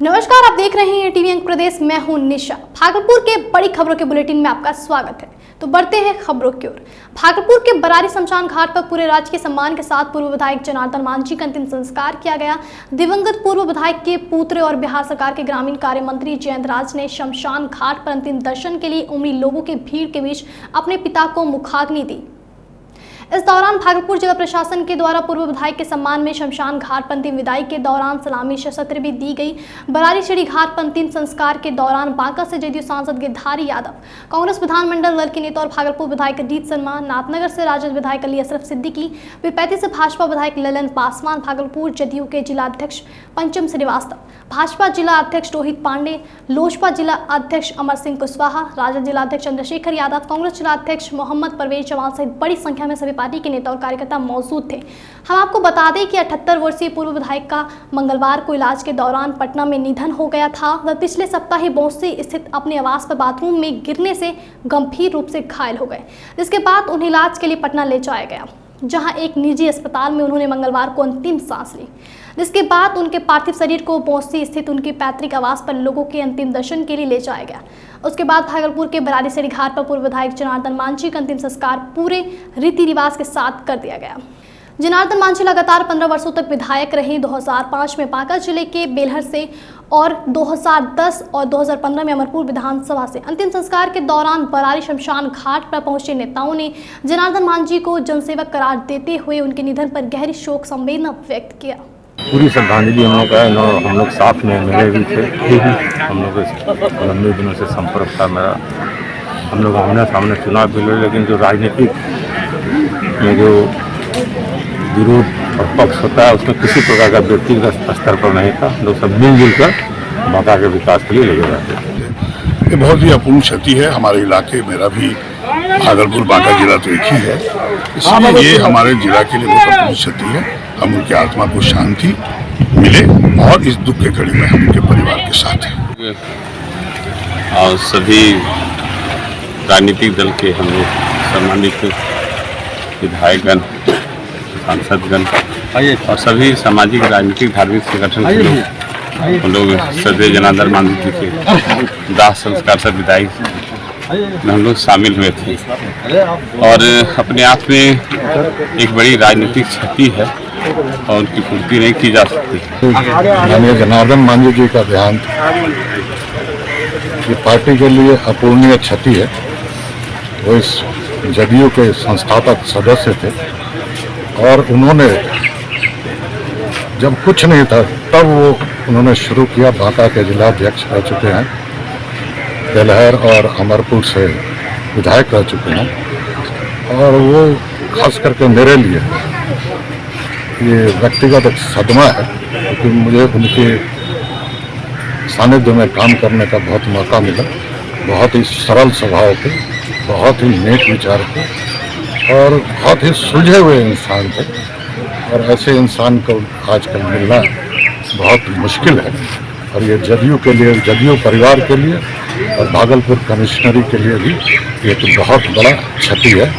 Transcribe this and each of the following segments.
नमस्कार, आप देख रहे हैं टीवी अंक प्रदेश। मैं हूं निशा। भागलपुर के बड़ी खबरों के बुलेटिन में आपका स्वागत है। तो बढ़ते हैं खबरों की ओर। भागलपुर के बरारी शमशान घाट पर पूरे राजकीय सम्मान के साथ पूर्व विधायक जनार्दन मांझी का अंतिम संस्कार किया गया। दिवंगत पूर्व विधायक के पुत्र और बिहार सरकार के ग्रामीण कार्य मंत्री जयंत राज ने शमशान घाट पर अंतिम दर्शन के लिए उमड़ी लोगों के भीड़ के बीच अपने पिता को मुखाग्नि दी। इस दौरान भागलपुर जिला प्रशासन के द्वारा पूर्व विधायक के सम्मान में शमशान घाट पर अंतिम विदाई के दौरान सलामी शस्त्र भी दी गई। बरारी शेरी घाट पर अंतिम संस्कार के दौरान बांका से जदयू सांसद गिरधारी यादव, कांग्रेस विधानमंडल दल के नेता और भागलपुर विधायक रीत शर्मा, नाथनगर से राजद विधायक अली अशरफ सिद्दीकी, पीरपैंती से भाजपा विधायक ललन पासवान, भागलपुर जदयू के जिला अध्यक्ष पंचम श्रीवास्तव, भाजपा जिला अध्यक्ष रोहित पांडे, लोजपा जिला अध्यक्ष अमर सिंह कुशवाहा, राजद जिला अध्यक्ष चंद्रशेखर यादव, कांग्रेस जिला अध्यक्ष मोहम्मद परवेज जमाल सहित बड़ी संख्या में सभी पार्टी के नेता और कार्यकर्ता मौजूद थे। हम आपको बता दें कि 78 वर्षीय पूर्व विधायक का मंगलवार को इलाज के दौरान पटना में निधन हो गया था। वह पिछले सप्ताह ही बौंसी स्थित अपने आवास पर बाथरूम में गिरने से गंभीर रूप से घायल हो गए, जिसके बाद उन्हें इलाज के लिए पटना ले जाया गया, जहां एक निजी अस्पताल में उन्होंने मंगलवार को अंतिम सांस ली, जिसके बाद उनके पार्थिव शरीर को बौंसी स्थित उनके पैतृक आवास पर लोगों के अंतिम दर्शन के लिए ले जाया गया। उसके बाद भागलपुर के बरारी शेरी घाट पर पूर्व विधायक जनार्दन मांझी का अंतिम संस्कार पूरे रीति रिवाज के साथ कर दिया गया। जनार्दन मांझी लगातार 15 वर्षों तक विधायक रहे। 2005 में बांका जिले के बेलहर से और 2010 और 2015 में अमरपुर विधानसभा से। अंतिम संस्कार के दौरान बरारी शमशान घाट पर पहुंचे नेताओं ने जनार्दन मांझी को जनसेवक करार देते हुए उनके निधन पर गहरी शोक संवेदना व्यक्त किया। पूरी श्रद्धांजलि हम लोग का है। हम लोग साथ में मिले भी थे, हम लोग लंबे दिनों से संपर्क था मेरा। हम लोग आमने सामने चुनाव भी लड़े, लेकिन जो राजनीतिक में जो विरोध और पक्ष होता है उसमें किसी प्रकार का व्यक्तिगत स्तर पर नहीं था। लोग सब मिलजुल कर बांका के विकास के लिए लगे रहते थे। ये बहुत ही अपूर्ण क्षति है हमारे इलाके। मेरा भी भागलपुर बांका जिला तो एक ही है, इसलिए ये हमारे जिला के लिए बहुत अपूर्ण क्षति है। हम उनकी आत्मा को शांति मिले और इस दुख के घड़ी में हम उनके परिवार के साथ हैं। और सभी राजनीतिक दल के हम लोग सम्मानित विधायकगण, सांसदगण और सभी सामाजिक राजनीतिक धार्मिक संगठन के लोग हम लोग श्रद्धेय जनार्दन मांझी जी के दाह संस्कार से विदाई में हम लोग शामिल हुए थे। और अपने आप में एक बड़ी राजनीतिक क्षति है और उनकी पूर्ति नहीं की जा सकती। माननीय जनार्दन मांझी जी का देहांत ये पार्टी के लिए अपूर्णीय क्षति है। वो इस जदयू के संस्थापक सदस्य थे और उन्होंने जब कुछ नहीं था तब उन्होंने शुरू किया। बांका के जिला अध्यक्ष रह चुके हैं, बेलहर और अमरपुर से विधायक रह चुके हैं। और वो खास करके मेरे लिए ये व्यक्तिगत एक सदमा है, क्योंकि मुझे उनके सानिध्य में काम करने का बहुत मौका मिला। बहुत ही सरल स्वभाव के, बहुत ही नेक विचार के और बहुत ही सुलझे हुए इंसान थे। और ऐसे इंसान को आजकल मिलना बहुत मुश्किल है। और ये जदयू के लिए, जदयू परिवार के लिए और भागलपुर कमिश्नरी के लिए भी एक बहुत बड़ा क्षति है।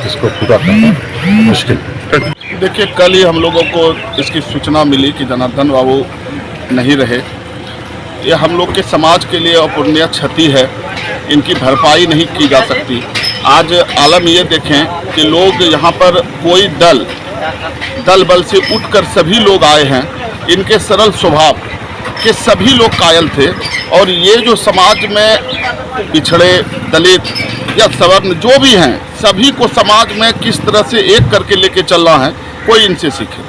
इसको पूरा करना मुश्किल है। देखिए, कल ही हम लोगों को इसकी सूचना मिली कि जनार्दन बाबू नहीं रहे। ये हम लोग के समाज के लिए अपूर्णीय क्षति है, इनकी भरपाई नहीं की जा सकती। आज आलम ये देखें कि लोग यहाँ पर कोई दल बल से उठकर सभी लोग आए हैं। इनके सरल स्वभाव के सभी लोग कायल थे। और ये जो समाज में पिछड़े, दलित या सवर्ण जो भी हैं, सभी को समाज में किस तरह से एक करके लेके चलना है, कोई इनसे सीखे।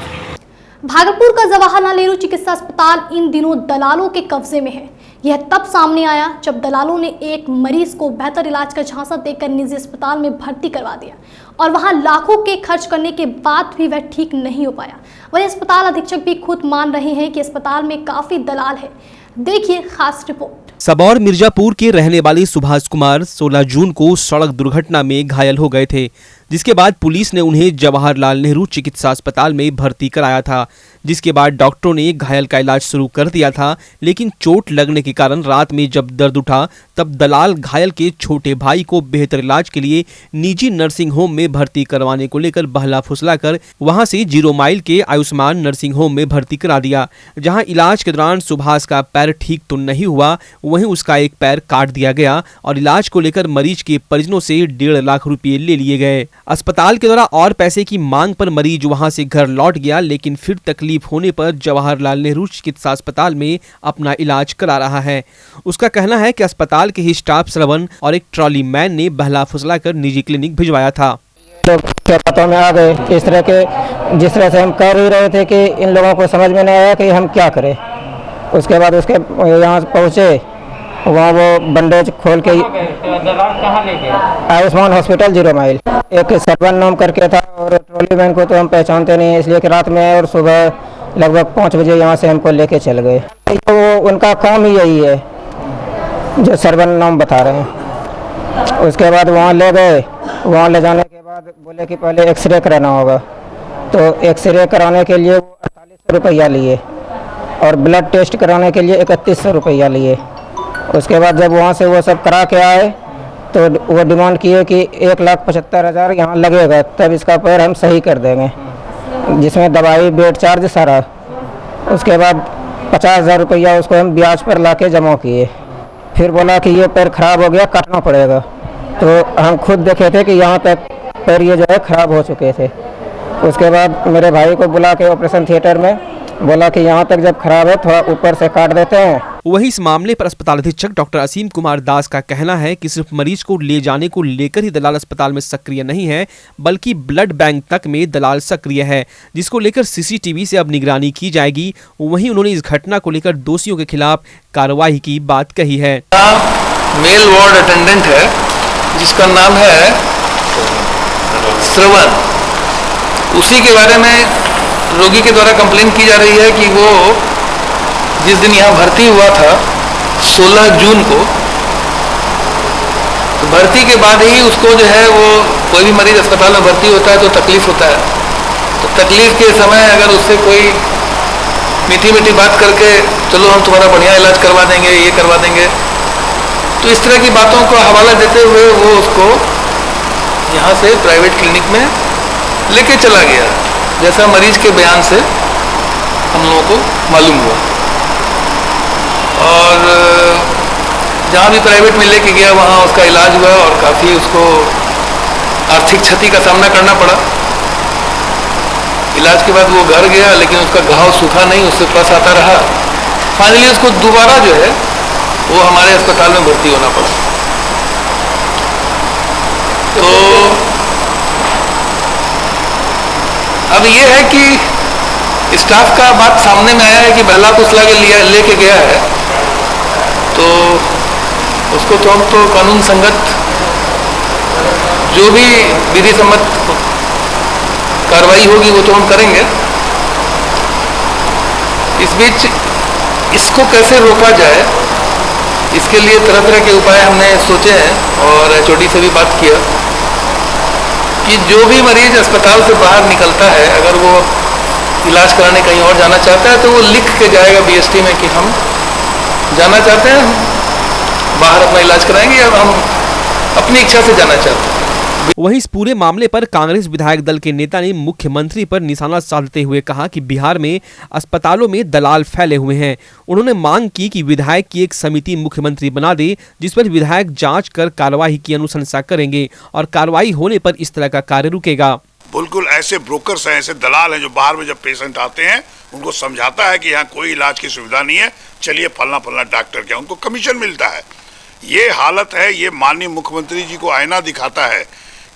भागलपुर का जवाहरलाल नेहरू चिकित्सा अस्पताल इन दिनों दलालों के कब्जे में है। यह तब सामने आया जब दलालों ने एक मरीज को बेहतर इलाज का झांसा देकर निजी अस्पताल में भर्ती करवा दिया और वहां लाखों के खर्च करने के बाद भी वह ठीक नहीं हो पाया। वही अस्पताल अधीक्षक भी खुद मान रहे हैं कि अस्पताल में काफी दलाल है। देखिए खास रिपोर्ट। सबौर मिर्जापुर के रहने वाले सुभाष कुमार 16 जून को सड़क दुर्घटना में घायल हो गए थे, जिसके बाद पुलिस ने उन्हें जवाहरलाल नेहरू चिकित्सा अस्पताल में भर्ती कराया था, जिसके बाद डॉक्टरों ने घायल का इलाज शुरू कर दिया था। लेकिन चोट लगने के कारण रात में जब दर्द उठा तब दलाल घायल के छोटे भाई को बेहतर इलाज के लिए निजी नर्सिंग होम में भर्ती करवाने को लेकर बहला फुसलाकर वहां से 0 माइल के आयुष्मान नर्सिंग होम में भर्ती करा दिया, जहां इलाज के दौरान सुभाष का पैर ठीक तो नहीं हुआ, वहीं उसका एक पैर काट दिया गया और इलाज को लेकर मरीज के परिजनों से 1.5 लाख रुपए ले लिए गए। अस्पताल के द्वारा और पैसे की मांग पर मरीज वहां से घर लौट गया, लेकिन फिर तकलीफ होने पर जवाहरलाल नेहरू चिकित्सा अस्पताल में अपना इलाज करा रहा है। उसका कहना है कि अस्पताल के ही स्टाफ श्रवण और एक ट्रॉली मैन ने बहला फुसलाकर निजी क्लिनिक भिजवाया था। तो बातों में आ गए इस तरह के, जिस तरह से हम कर ही रहे थे कि इन लोगों को समझ में नहीं आया कि हम क्या करें। उसके बाद उसके यहाँ पहुँचे, वहाँ वो बैंडेज खोल के आयुष्मान हॉस्पिटल 0 माइल, एक सरवन नाम करके था और ट्रॉली मैन को तो हम पहचानते नहीं, इसलिए कि रात में और सुबह लगभग 5 बजे यहाँ से हमको लेके चल गए। तो उनका काम ही यही है जो सरवन नाम बता रहे हैं। उसके बाद वहाँ ले गए, वहाँ ले जाने के बाद बोले कि पहले एक्सरे कराना होगा, तो एक्सरे कराने के लिए वो 4800 रुपया लिए और ब्लड टेस्ट कराने के लिए 3100 रुपया लिए। उसके बाद जब वहाँ से वो सब करा के आए तो वो डिमांड किए कि 1,75,000 यहाँ लगेगा, तब इसका पैर हम सही कर देंगे, जिसमें दवाई बेड चार्ज सारा। उसके बाद 50,000 रुपया उसको हम ब्याज पर ला के जमा किए। फिर बोला कि ये पैर ख़राब हो गया, काटना पड़ेगा। तो हम खुद देखे थे कि यहाँ तक पैर ये जो है ख़राब हो चुके थे। उसके बाद मेरे भाई को बुला के ऑपरेशन थिएटर में बोला कि यहाँ तक जब खराब है थोड़ा ऊपर से काट देते हैं। वहीं इस मामले पर अस्पताल अधीक्षक डॉक्टर असीम कुमार दास का कहना है कि सिर्फ मरीज को ले जाने को लेकर ही दलाल अस्पताल में सक्रिय नहीं है, बल्कि ब्लड बैंक तक में दलाल सक्रिय है, जिसको लेकर सीसीटीवी से अब निगरानी की जाएगी। वहीं उन्होंने इस घटना को लेकर दोषियों के खिलाफ कार्रवाई की बात कही है। मेल वार्ड अटेंडेंट है जिसका नाम है श्रवण, उसी के बारे में रोगी के द्वारा कंप्लेन की जा रही है कि वो जिस दिन यहाँ भर्ती हुआ था 16 जून को, तो भर्ती के बाद ही उसको जो है वो कोई भी मरीज अस्पताल में भर्ती होता है तो तकलीफ होता है, तो तकलीफ के समय अगर उससे कोई मीठी मीठी बात करके चलो हम तुम्हारा बढ़िया इलाज करवा देंगे, ये करवा देंगे, तो इस तरह की बातों को हवाला देते हुए वो उसको यहाँ से प्राइवेट क्लिनिक में लेके चला गया, जैसा मरीज के बयान से हम लोगों को मालूम हुआ। और जहाँ भी प्राइवेट में लेके गया वहाँ उसका इलाज हुआ और काफ़ी उसको आर्थिक क्षति का सामना करना पड़ा। इलाज के बाद वो घर गया, लेकिन उसका घाव सूखा नहीं, उससे पस आता रहा। फाइनली उसको दोबारा जो है वो हमारे अस्पताल में भर्ती होना पड़ा। तो अब ये है कि स्टाफ का बात सामने में आया है कि बहला फुसला के लेके गया है, तो उसको तो हम तो कानून संगत जो भी विधि सम्मत कार्रवाई होगी वो तो हम करेंगे। इस बीच इसको कैसे रोका जाए, इसके लिए तरह तरह के उपाय हमने सोचे हैं और HOD से भी बात किया कि जो भी मरीज अस्पताल से बाहर निकलता है, अगर वो इलाज कराने कहीं और जाना चाहता है तो वो लिख के जाएगा BST में कि हम जाना चाहते हैं, बाहर अपना इलाज कराएंगे या हम अपनी इच्छा से जाना चाहते हैं। वहीं इस पूरे मामले पर कांग्रेस विधायक दल के नेता ने मुख्यमंत्री पर निशाना साधते हुए कहा कि बिहार में अस्पतालों में दलाल फैले हुए हैं। उन्होंने मांग की कि विधायक की एक समिति मुख्यमंत्री बना दे, जिस पर विधायक जांच कर कार्रवाई की अनुशंसा करेंगे और कार्रवाई होने पर इस तरह का कार्य रुकेगा। बिल्कुल ऐसे ब्रोकर्स हैं, ऐसे दलाल हैं जो बाहर में जब पेशेंट आते हैं उनको समझाता है कि यहाँ कोई इलाज की सुविधा नहीं है, चलिए फलना फलना डॉक्टर क्या, उनको कमीशन मिलता है। ये हालत है, ये माननीय मुख्यमंत्री जी को आईना दिखाता है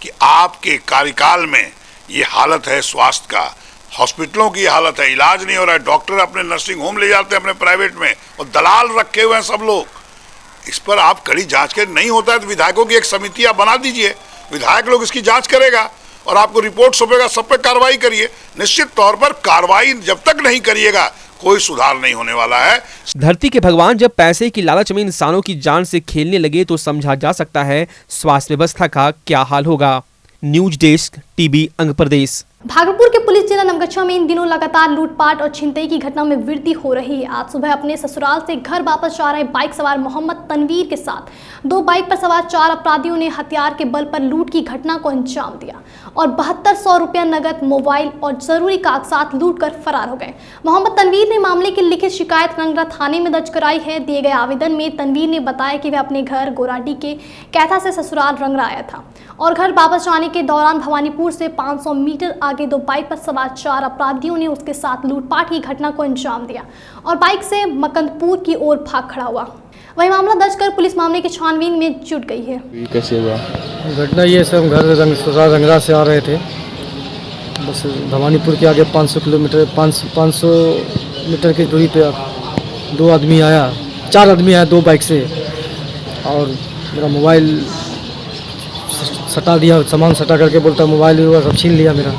कि आपके कार्यकाल में ये हालत है स्वास्थ्य का, हॉस्पिटलों की हालत है, इलाज नहीं हो रहा है, डॉक्टर अपने नर्सिंग होम ले जाते हैं अपने प्राइवेट में और दलाल रखे हुए हैं सब लोग। इस पर आप कड़ी जांच कर, नहीं होता है तो विधायकों की एक समिति आप बना दीजिए, विधायक लोग इसकी जांच करेगा और आपको रिपोर्ट सौंपेगा, सब पे कार्रवाई करिए। निश्चित तौर पर कार्रवाई जब तक नहीं करिएगा कोई सुधार नहीं होने वाला है। धरती के भगवान जब पैसे की लालच में इंसानों की जान से खेलने लगे तो समझा जा सकता है स्वास्थ्य व्यवस्था का क्या हाल होगा। न्यूज डेस्क टीवी अंग प्रदेश। भागलपुर के पुलिस जिला नवगछा में इन दिनों लगातार लूटपाट और छिनतई की घटना में वृद्धि हो रही है। आज सुबह अपने ससुराल से घर वापस जा रहे बाइक सवार मोहम्मद तनवीर के साथ 2 बाइक पर सवार 4 अपराधियों ने हथियार के बल पर लूट की घटना को अंजाम दिया और 7200 रुपया नगद, मोबाइल और जरूरी कागजात लूट कर फरार हो गए। मोहम्मद तनवीर ने मामले की लिखित शिकायत रंगरा थाने में दर्ज कराई है। दिए गए आवेदन में तनवीर ने बताया कि वह अपने घर गोराडी के कैथा से ससुराल रंगरा आया था और घर वापस जाने के दौरान भवानीपुर से 500 मीटर आगे 2 बाइक पर सवार 4 अपराधियों ने उसके साथ लूटपाट की घटना को अंजाम दिया और बाइक से मकंदपुर की ओर भाग खड़ा हुआ। वही मामला दर्ज कर पुलिस मामले की छानबीन में जुट गई है। कैसे हुआ घटना? ये सब घर रंगरा से आ रहे थे, बस भवानीपुर के आगे 500 मीटर की दूरी पे 2 आदमी आया, 4 आदमी आया 2 बाइक से और मेरा मोबाइल सटा दिया, सामान सटा करके बोलता मोबाइल हुआ सब छीन लिया मेरा,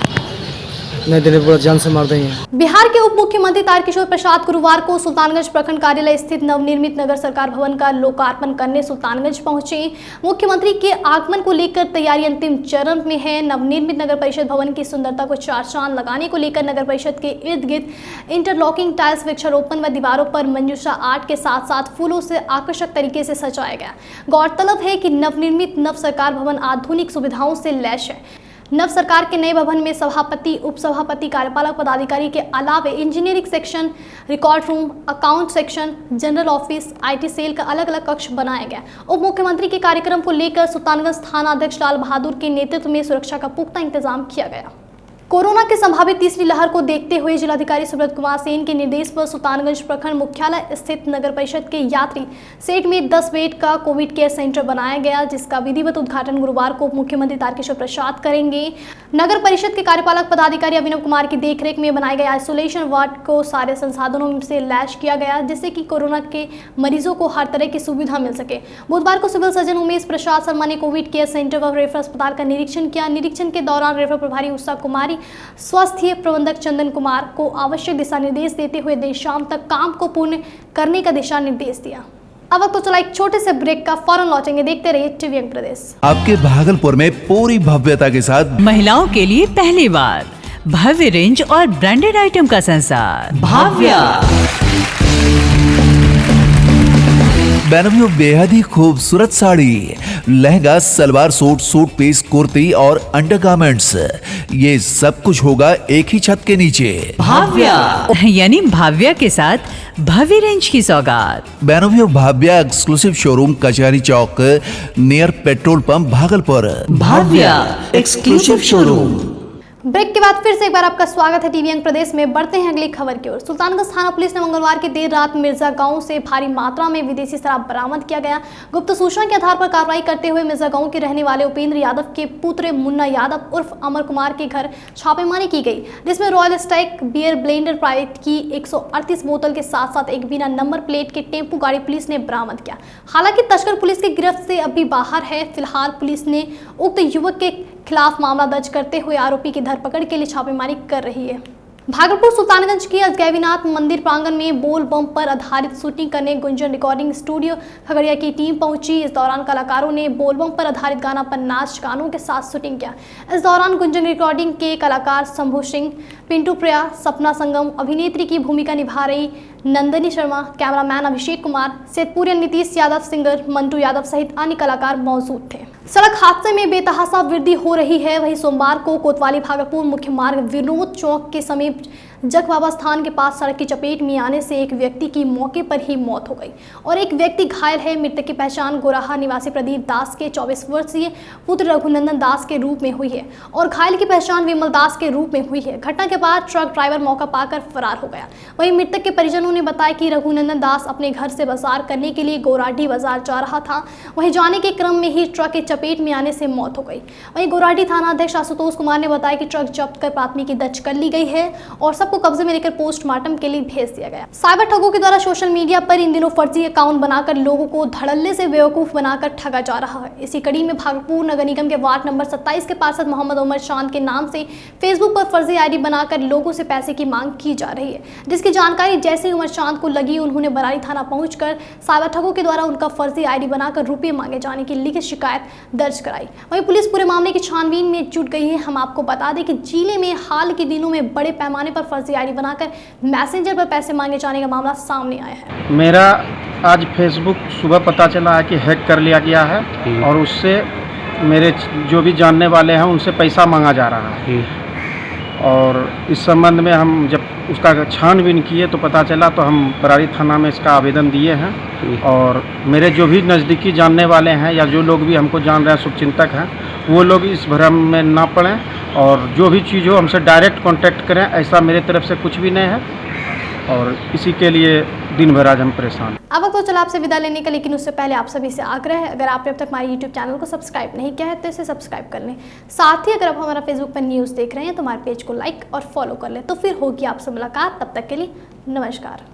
नहीं देने पूरा जान से मार देंगे। बिहार के उप मुख्यमंत्री तारकिशोर प्रसाद गुरुवार को सुल्तानगंज प्रखंड कार्यालय स्थित नवनिर्मित नगर सरकार भवन का लोकार्पण करने सुल्तानगंज पहुंचे। मुख्यमंत्री के आगमन को लेकर तैयारी अंतिम चरण में है। नवनिर्मित नगर परिषद भवन की सुंदरता को 4 चांद लगाने को लेकर नगर परिषद के इर्द गिर्द इंटरलॉकिंग टाइल्स, वृक्षारोपण व दीवारों पर मंजूषा आर्ट के साथ साथ फूलों से आकर्षक तरीके से सजाया गया। गौरतलब है कि नवनिर्मित नव सरकार भवन आधुनिक सुविधाओं से लैस है। नव सरकार के नए भवन में सभापति, उप सभापति, कार्यपालक पदाधिकारी के अलावे engineering section, record room, account section, general office, IT cell का अलग अलग कक्ष बनाया गया। उप मुख्यमंत्री के कार्यक्रम को लेकर सुल्तानगंज थाना अध्यक्ष लाल बहादुर के नेतृत्व में सुरक्षा का पुख्ता इंतजाम किया गया। कोरोना के संभावित तीसरी लहर को देखते हुए जिलाधिकारी सुब्रत कुमार सेन के निर्देश पर सुल्तानगंज प्रखंड मुख्यालय स्थित नगर परिषद के यात्री सेट में 10 बेड का कोविड केयर सेंटर बनाया गया, जिसका विधिवत उद्घाटन गुरुवार को मुख्यमंत्री तारकिशोर प्रसाद करेंगे। नगर परिषद के कार्यपालक पदाधिकारी अभिनव कुमार की देखरेख में बनाए गए आइसोलेशन वार्ड को सारे संसाधनों से लैस किया गया, जिससे कि कोरोना के मरीजों को हर तरह की सुविधा मिल सके। बुधवार को सिविल सर्जन उमेश प्रसाद शर्मा ने कोविड केयर सेंटर व रेफर अस्पताल का निरीक्षण किया। निरीक्षण के दौरान रेफर प्रभारी उषा कुमारी, स्वास्थ्य प्रबंधक चंदन कुमार को आवश्यक दिशा निर्देश देते हुए देर शाम तक काम को पूर्ण करने का दिशा निर्देश दिया। अब वक्त तो चला एक छोटे से ब्रेक का, फौरन लौटेंगे। देखते रहिए टीवी अंग प्रदेश। आपके भागलपुर में पूरी भव्यता के साथ महिलाओं के लिए पहली बार भव्य रेंज और ब्रांडेड आइटम का संसार भाव्या। बेनवियों बेहद ही खूबसूरत sari, lehenga, salwar suit, suit piece, kurti और अंडरगारमेंट्स, ये सब कुछ होगा एक ही छत के नीचे। भाव्या यानी भाव्या के साथ भव्य रेंज की सौगात। बेनवियों Bhavya exclusive showroom Kachahari Chowk near petrol pump Bhagalpur. Bhavya exclusive showroom. Break के बाद फिर से एक बार आपका स्वागत है टीवी अंग प्रदेश में। बढ़ते हैं अगली खबर की ओर। सुल्तानगंज थाना पुलिस ने मंगलवार की देर रात मिर्जा गांव से भारी मात्रा में विदेशी शराब बरामद किया गया। गुप्त सूचना के आधार पर कार्रवाई करते हुए मिर्जा गांव के रहने वाले उपेंद्र यादव के पुत्र मुन्ना यादव उर्फ अमर कुमार के घर छापेमारी की गई, जिसमें Royal Stag beer blender private की 138 बोतल के साथ साथ एक बिना नंबर प्लेट के टेम्पो गाड़ी पुलिस ने बरामद किया। हालांकि तस्कर पुलिस की गिरफ्त से अभी बाहर है। फिलहाल पुलिस ने उक्त युवक के खिलाफ मामला दर्ज करते हुए आरोपी की धरपकड़ के लिए छापेमारी कर रही है। भागलपुर सुल्तानगंज की अजगैबीनाथ मंदिर प्रांगण में बोल बम पर आधारित शूटिंग करने गुंजन रिकॉर्डिंग स्टूडियो खगड़िया की टीम पहुंची। इस दौरान कलाकारों ने बोल बम पर आधारित गाना पर नाच गानों के साथ शूटिंग किया। इस दौरान गुंजन रिकॉर्डिंग के कलाकार शंभू सिंह, पिंटू प्रिया, सपना संगम, अभिनेत्री की भूमिका निभा रही नंदनी शर्मा, कैमरामैन अभिषेक कुमार, सेतपुरियन नीतीश यादव, सिंगर मंटू यादव सहित अन्य कलाकार मौजूद थे। सड़क हादसे में बेतहाशा वृद्धि हो रही है। वहीं सोमवार को कोतवाली भागलपुर मुख्य मार्ग विनोद चौक के समीप जख बाबा स्थान के पास सड़क की चपेट में आने से एक व्यक्ति की मौके पर ही मौत हो गई और एक व्यक्ति घायल है। मृतक की पहचान गोराहा निवासी प्रदीप दास के 24 वर्षीय पुत्र रघुनंदन दास के रूप में हुई है और घायल की पहचान विमल दास के रूप में हुई है। घटना के बाद ट्रक ड्राइवर मौका पाकर फरार हो गया। वहीं मृतक के परिजनों ने बताया कि रघुनंदन दास अपने घर से बाजार करने के लिए गोराडी बाजार जा रहा था। वहीं जाने के क्रम में ही ट्रक के चपेट में आने से मौत हो गई। वहीं गोराडी थाना अध्यक्ष आशुतोष कुमार ने बताया कि ट्रक जब्त कर प्राथमिकी दर्ज कर ली गई है और सब सबको कब्जे में लेकर पोस्टमार्टम के लिए भेज दिया गया। साइबर ठगों के द्वारा सोशल मीडिया पर इन दिनों फर्जी अकाउंट बनाकर लोगों को धड़ल्ले से बेवकूफ बनाकर ठगा जा रहा है। इसी कड़ी में भागलपुर नगर निगम के वार्ड नंबर 27 के पार्षद मोहम्मद उमर चांद के नाम से फेसबुक पर फर्जी आईडी बनाकर लोगों से पैसे की मांग की जा रही है, जिसकी जानकारी जैसे ही उमर चांद को लगी उन्होंने बरारी थाना पहुंचकर साइबर ठगों के द्वारा उनका फर्जी आईडी बनाकर रुपये मांगे जाने की लिखित शिकायत दर्ज कराई। वहीं पुलिस पूरे मामले की छानबीन में जुट गई है। हम आपको बता दें कि जिले में हाल के दिनों में बड़े पैमाने पर फर्जी आईडी बनाकर मैसेंजर पर पैसे मांगे जाने का मामला सामने आया है। मेरा आज फेसबुक सुबह पता चला है कि हैक कर लिया गया है और उससे मेरे जो भी जानने वाले हैं उनसे पैसा मांगा जा रहा है। और इस संबंध में हम जब उसका छानबीन किए तो पता चला, तो हम बरारी थाना में इसका आवेदन दिए हैं। और मेरे जो भी नज़दीकी जानने वाले हैं या जो लोग भी हमको जान रहे हैं, शुभचिंतक हैं, वो लोग इस भ्रम में ना पड़ें और जो भी चीज़ हो हमसे डायरेक्ट कांटेक्ट करें। ऐसा मेरे तरफ से कुछ भी नहीं है और इसी के लिए दिन भर आज हम परेशान। अब वक्त तो चला आपसे विदा लेने का, लेकिन उससे पहले आप सभी से आग्रह है, अगर आपने अब तक हमारे YouTube चैनल को सब्सक्राइब नहीं किया है तो इसे सब्सक्राइब कर लें। साथ ही अगर आप हमारा फेसबुक पर न्यूज़ देख रहे हैं तो हमारे पेज को लाइक और फॉलो कर लें। तो फिर होगी आपसे मुलाकात, तब तक के लिए नमस्कार।